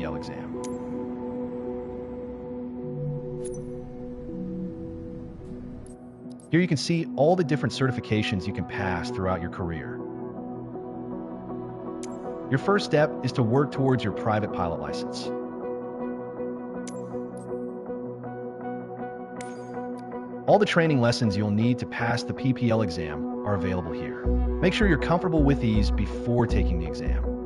PPL exam. Here you can see all the different certifications you can pass throughout your career. Your first step is to work towards your private pilot license. All the training lessons you'll need to pass the PPL exam are available here. Make sure you're comfortable with these before taking the exam.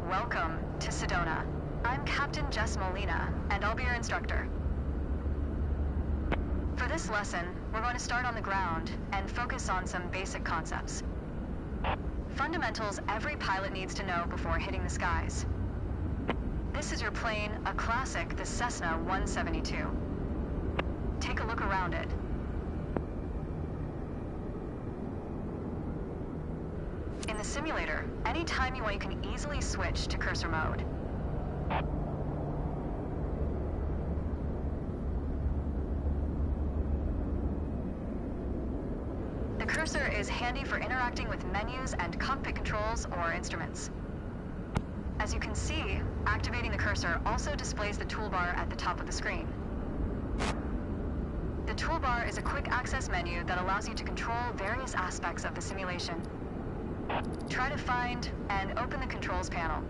Welcome to Sedona. I'm Captain Jess Molina, and I'll be your instructor. For this lesson, we're going to start on the ground and focus on some basic concepts. Fundamentals every pilot needs to know before hitting the skies. This is your plane, a classic, the Cessna 172. Take a look around it. In the simulator, anytime you want, you can easily switch to cursor mode. The cursor is handy for interacting with menus and cockpit controls or instruments. As you can see, activating the cursor also displays the toolbar at the top of the screen. The toolbar is a quick access menu that allows you to control various aspects of the simulation. Try to find and open the controls panel.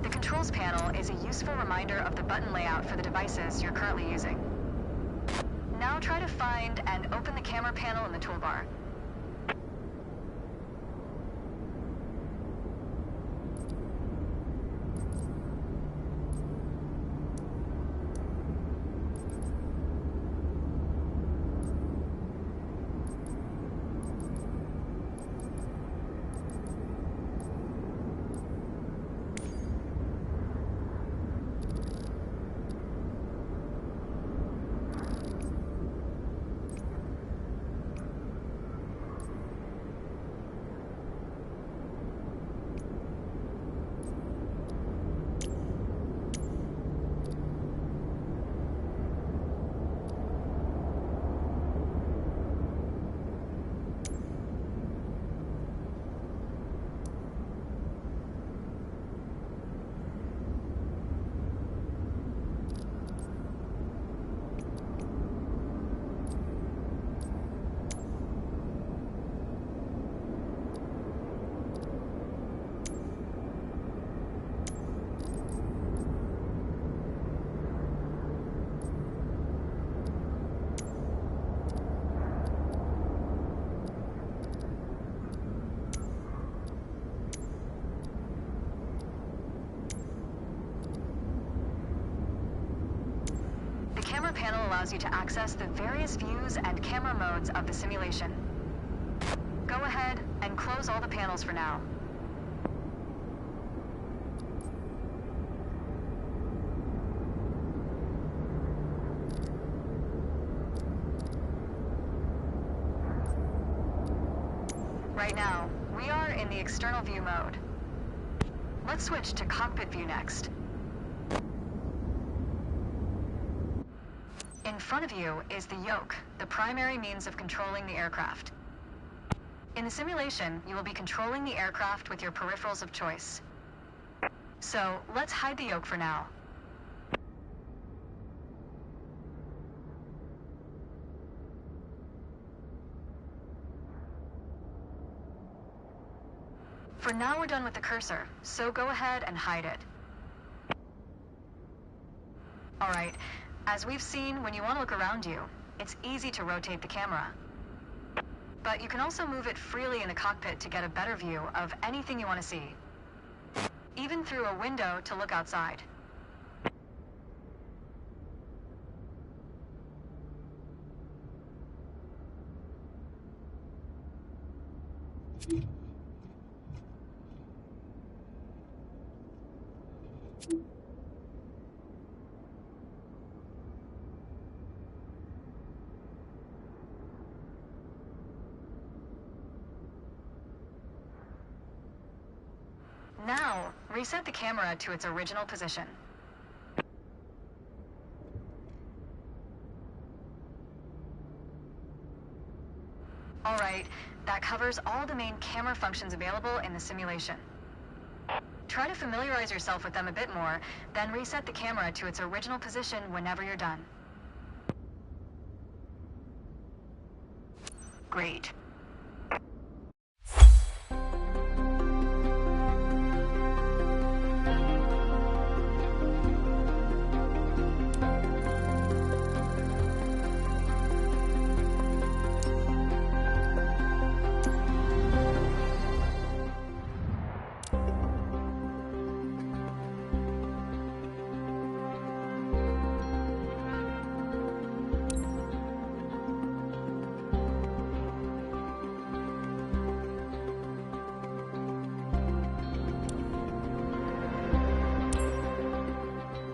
The controls panel is a useful reminder of the button layout for the devices you're currently using. Now try to find and open the camera panel in the toolbar. The camera panel allows you to access the various views and camera modes of the simulation. Go ahead and close all the panels for now. Right now, we are in the external view mode. Let's switch to cockpit view next. In front of you is the yoke, the primary means of controlling the aircraft. In the simulation, you will be controlling the aircraft with your peripherals of choice. So, let's hide the yoke for now. For now, we're done with the cursor, so go ahead and hide it. Alright, as we've seen, when you want to look around you, it's easy to rotate the camera. But you can also move it freely in the cockpit to get a better view of anything you want to see. Even through a window to look outside. Now, reset the camera to its original position. Alright, that covers all the main camera functions available in the simulation. Try to familiarize yourself with them a bit more, then reset the camera to its original position whenever you're done. Great.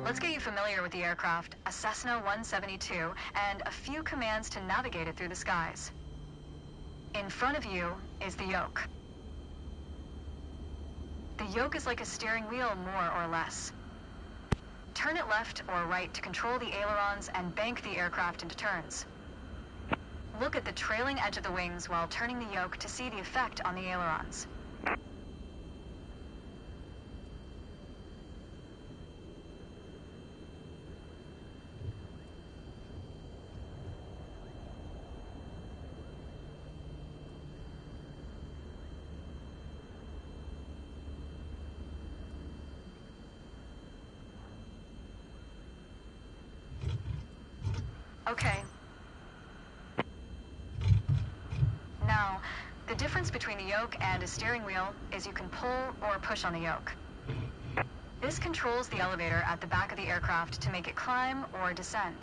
Let's get you familiar with the aircraft, a Cessna 172, and a few commands to navigate it through the skies. In front of you is the yoke. The yoke is like a steering wheel, more or less. Turn it left or right to control the ailerons and bank the aircraft into turns. Look at the trailing edge of the wings while turning the yoke to see the effect on the ailerons. Okay. Now, the difference between the yoke and a steering wheel is you can pull or push on the yoke. This controls the elevator at the back of the aircraft to make it climb or descend.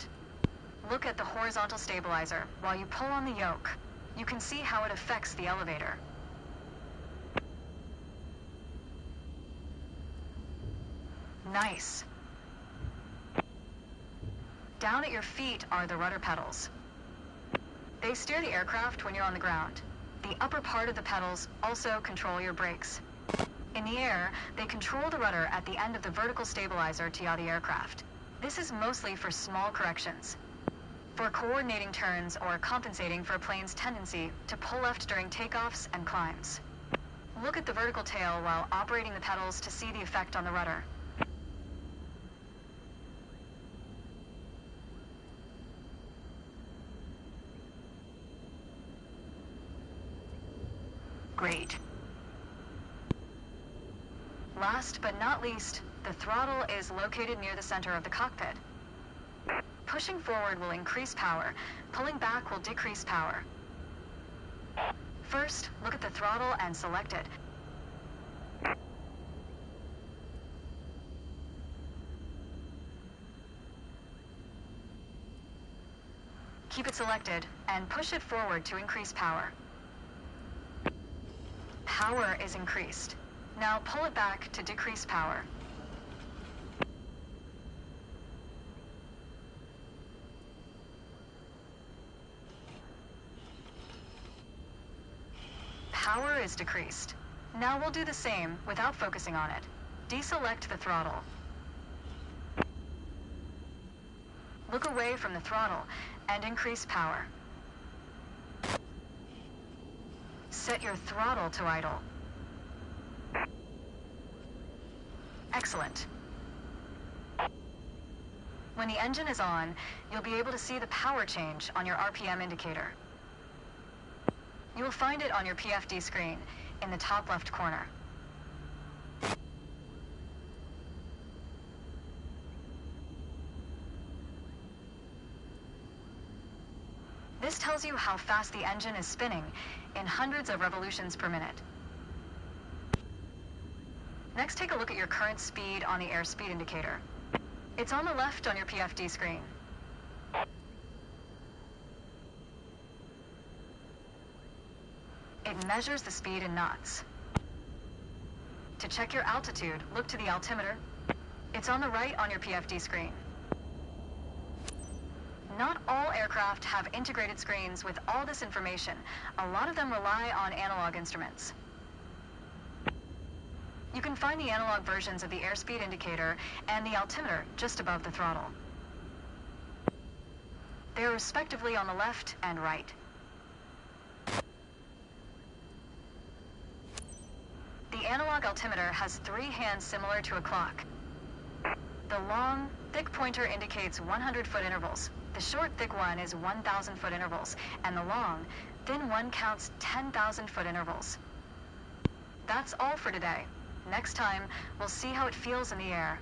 Look at the horizontal stabilizer while you pull on the yoke. You can see how it affects the elevator. Nice. Down at your feet are the rudder pedals. They steer the aircraft when you're on the ground. The upper part of the pedals also control your brakes. In the air, they control the rudder at the end of the vertical stabilizer to yaw the aircraft. This is mostly for small corrections. For coordinating turns or compensating for a plane's tendency to pull left during takeoffs and climbs. Look at the vertical tail while operating the pedals to see the effect on the rudder. Great. Last but not least, the throttle is located near the center of the cockpit. Pushing forward will increase power, pulling back will decrease power. First, look at the throttle and select it. Keep it selected and push it forward to increase power. Power is increased. Now pull it back to decrease power. Power is decreased. Now we'll do the same without focusing on it. Deselect the throttle. Look away from the throttle and increase power. Set your throttle to idle. Excellent. When the engine is on, you'll be able to see the power change on your RPM indicator. You will find it on your PFD screen in the top left corner. This tells you how fast the engine is spinning in hundreds of revolutions per minute. Next, take a look at your current speed on the airspeed indicator. It's on the left on your PFD screen. It measures the speed in knots. To check your altitude, look to the altimeter. It's on the right on your PFD screen. Not all aircraft have integrated screens with all this information. A lot of them rely on analog instruments. You can find the analog versions of the airspeed indicator and the altimeter just above the throttle. They are respectively on the left and right. The analog altimeter has 3 hands similar to a clock. The long, thick pointer indicates 100-foot intervals. The short, thick one is 1,000-foot intervals, and the long, thin one counts 10,000-foot intervals. That's all for today. Next time, we'll see how it feels in the air.